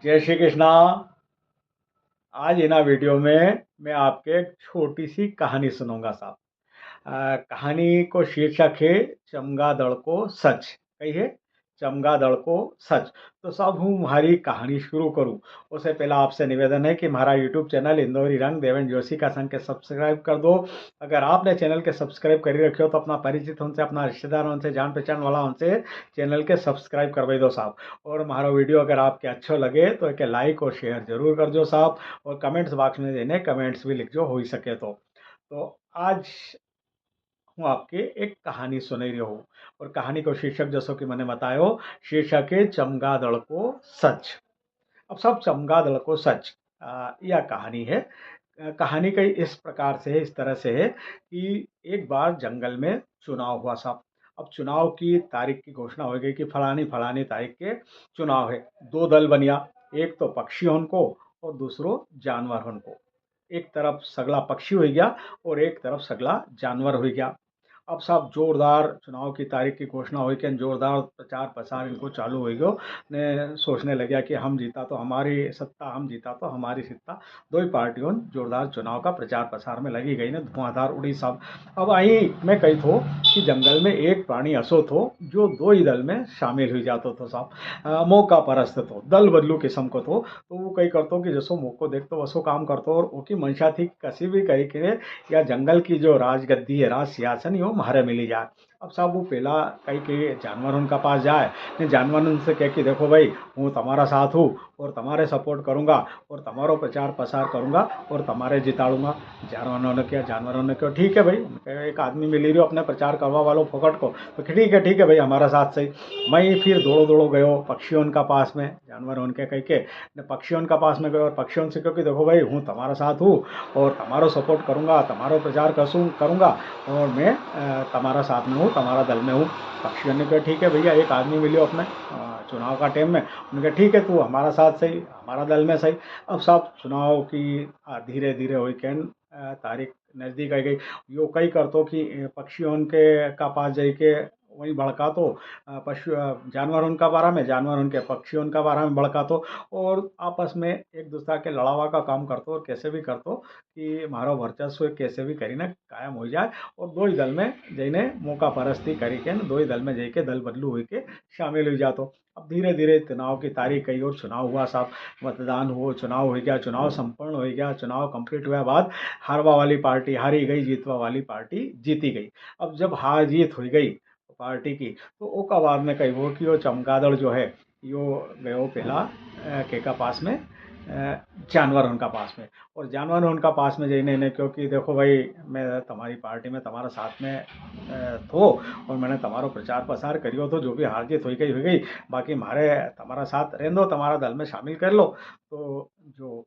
जय श्री कृष्णा। आज इन वीडियो में मैं आपके एक छोटी सी कहानी सुनूंगा साहब। कहानी को शीर्षक है चमगादड़ को सच। कहिए, चमगादड़ को सच। तो साहब हूँ हमारी कहानी शुरू करूँ उससे पहला आपसे निवेदन है कि हमारा यूट्यूब चैनल इंदौरी रंग देवेंद्र जोशी का संग के सब्सक्राइब कर दो। अगर आपने चैनल के सब्सक्राइब कर रखे हो तो अपना परिचित उनसे, अपना रिश्तेदार उनसे, जान पहचान वाला उनसे चैनल के सब्सक्राइब करवाई दो साहब। और हमारा वीडियो अगर आपके अच्छो लगे तो एक लाइक और शेयर जरूर कर दो साहब। और कमेंट्स बॉक्स में देने कमेंट्स भी लिख जो हो ही सके तो आज हूँ आपके एक कहानी सुनाई रही हूँ। और कहानी को शीर्षक जैसो कि मैंने बताया हो, शीर्षक है चमगादड़ को सच। अब सब चमगादड़ को सच, यह कहानी है। कहानी कई इस प्रकार से है, इस तरह से है कि एक बार जंगल में चुनाव हुआ साहब। अब चुनाव की तारीख की घोषणा हो गई कि फलानी फलानी तारीख के चुनाव है। दो दल बनिया, एक तो पक्षी को और दूसरो जानवर को। एक तरफ सगला पक्षी हो गया और एक तरफ सगला जानवर हो गया। अब साहब जोरदार चुनाव की तारीख की घोषणा हुई कि जोरदार प्रचार प्रसार इनको चालू हो गयो ने। सोचने लगा कि हम जीता तो हमारी सत्ता, हम जीता तो हमारी सत्ता। दो ही पार्टियों जोरदार चुनाव का प्रचार प्रसार में लगी गई ने, धुआंधार उड़ी साहब। अब आई मैं कही थो कि जंगल में एक प्राणी ऐसो थो जो दो ही दल में शामिल हो जातो थो साहब। मौका परस्त थो, दल बदलू किस्म को थो। तो वो कई करतो कि जैसो मौको देखतो वैसो काम करतो। और ओकी मंशा थी कसी भी करी के या जंगल की जो राजगद्दी है, राज सिंहासन यो म्हारे मिली जाए। अब साहब वो पहला कई के जानवरों का पास जाए ने, जानवरों से कह कि देखो भाई, हूँ तुम्हारा साथ हूँ और तुम्हारे सपोर्ट करूँगा और तुम्हारो प्रचार प्रसार करूँगा और तुम्हारे जिताड़ूंगा। जानवरों ने कहा ठीक है भाई। उनके एक आदमी मिली रही अपने प्रचार करवा वालों फोकट को, तो ठीक है भाई, हमारा साथ सही। मैं फिर दौड़ो दौड़ो गयो पक्षियों का पास में, जानवर उनके कह के पक्षियों का पास में गयो और पक्षियों से क्योंकि देखो भाई, हूँ तुम्हारा साथ हूँ और तुम्हारो सपोर्ट करूँगा, तुम्हारो प्रचार करूँगा और मैं तुम्हारा साथ में हूँ, तुम्हारा दल में हूँ। पक्षियों ने कहा ठीक है भैया, एक आदमी मिलियो अपने चुनाव का टाइम में। उन्होंने कहा ठीक है, तू हमारा साथ सही, हमारा दल में सही। अब साहब चुनाव की धीरे धीरे हुई कैन तारीख नज़दीक आई गई। यो कई करतो कि पक्षियों के का पास जाई के वही भड़का तो जानवर उनका बारे में, जानवर उनके पक्षियों का बारे में भड़का तो। और आपस में एक दूसरा के लड़ावा का काम करतो और कैसे भी करतो कि मारो वर्चस्व कैसे भी करीने कायम हो जाए। और दो ही दल में जईने मौका परस्ती करी के दो ही दल में जाके दल बदलू हुई के शामिल हो जातो। अब धीरे धीरे चुनाव की तारीख आई और चुनाव हुआ साहब। मतदान हुआ, चुनाव हो गया, चुनाव संपन्न हो गया। चुनाव कंप्लीट हुआ बाद हारवा वाली पार्टी हारी गई, जीतवा वाली पार्टी जीती गई। अब जब हार जीत हो गई पार्टी की, तो ओका बाद में कही वो कि वो चमगादड़ जो है यो गयो पहला के का पास में, जानवर उनका पास में। और जानवर उनका पास में जईने ने क्योंकि देखो भाई, मैं तुम्हारी पार्टी में तुम्हारा साथ में थो और मैंने तुम्हारो प्रचार प्रसार करियो तो जो भी हार जीत हो गई। बाकी मारे तुम्हारा साथ रहने दो, तुम्हारा दल में शामिल कर लो। तो जो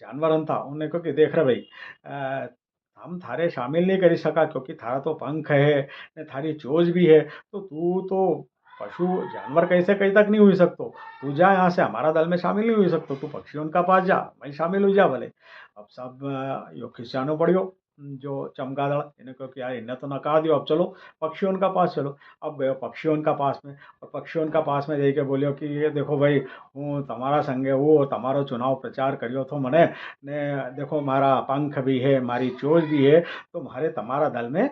जानवर था उन्हें कहो कि देख रहे भाई, हम थारे शामिल नहीं कर सका क्योंकि थारा तो पंख है ने थारी चोंच भी है। तो तू तो पशु जानवर कैसे कहीं तक नहीं हुई सकतो। तू जा यहाँ से, हमारा दल में शामिल नहीं हुई सकतो। तू पक्षियों का पास जा, वहीं शामिल हो जा भले। अब सब यो खिसियानो पड़ियो जो चमगादड़, इन्हें कहो कि यार इन्हें तो नकार दियो, अब चलो पक्षियों का पास चलो। अब गयो पक्षियों का पास में और पक्षियों का पास में जाके बोलियो कि ये देखो भाई, हूँ तुम्हारा संगे हूँ और तुम्हारो चुनाव प्रचार करियो थो मने ने, देखो मारा पंख भी है, मारी चोंच भी है, तो मारे तुम्हारा दल में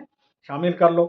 शामिल कर लो।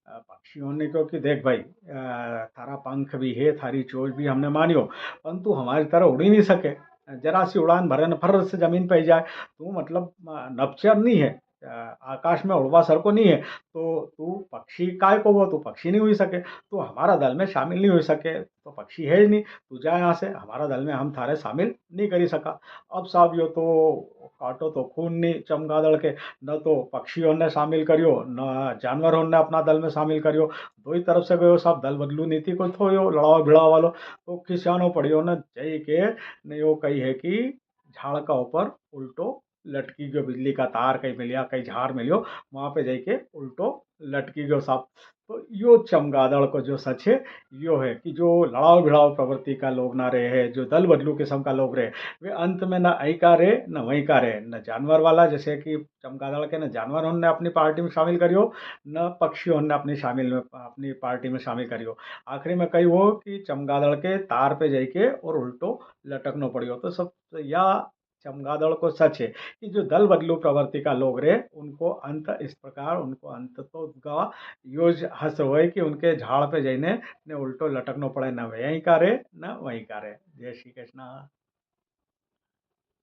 पक्षियों ने कहो कि देख भाई, थारा पंख भी है, थारी चोंच भी हमने मानियो, परंतु हमारी तरह उड़ ही नहीं सके। जरा सी उड़ान भरे न फर्र से जमीन पे ही जाए। तू मतलब नभचर नहीं है, आकाश में उड़वा सर को नहीं है। तो तू पक्षी काय को, वो तू पक्षी नहीं हुई सके, तो हमारा दल में शामिल नहीं हो सके, तो पक्षी है ही नहीं। तू जा यहाँ से, हमारा दल में हम थारे शामिल नहीं करी सका। अब साहब यो तो काटो तो खून नहीं चमगादड़ के, न तो पक्षियों ने शामिल करियो न जानवरों ने अपना दल में शामिल करियो। दो ही तरफ से गयो साहब, दल बदलू नीति को थो यो लड़ावा भिड़ा वालो। तो खिसियानो पड़ियो न जई के ने यो कही है कि झाड़ का ऊपर उल्टो लटकी गयो बिजली का तार कहीं मिलिया कहीं झाड़ मिलियो वहां पे जाके उल्टो लटकी गयो साहब। तो यो चमगादड़ को जो सच है यो है कि जो लड़ाव भिड़ाव प्रवृत्ति का लोग ना रहे हैं, जो दल बदलू किस्म का लोग रहे, वे अंत में ना अई का रहे न वहीं का रहे, न जानवर वाला जैसे कि चमगादड़ के न जानवर ने अपनी पार्टी में शामिल करियो, न पक्षियों ने अपनी पार्टी में शामिल करियो। आखिरी में कही हो कि चमगादड़ के तार पे जाके और उल्टो लटकनो पड़ियो। तो सब या चमगादड़ को सच है कि जो दल बदलू प्रवृत्ति का लोग रहे उनको अंत इस प्रकार, उनको अंत तो उनका यूज हस होए कि उनके झाड़ पे जाइने ने उल्टो लटकनो पड़े, न वहीं का रे न वहीं का रे। जय श्री कृष्णा।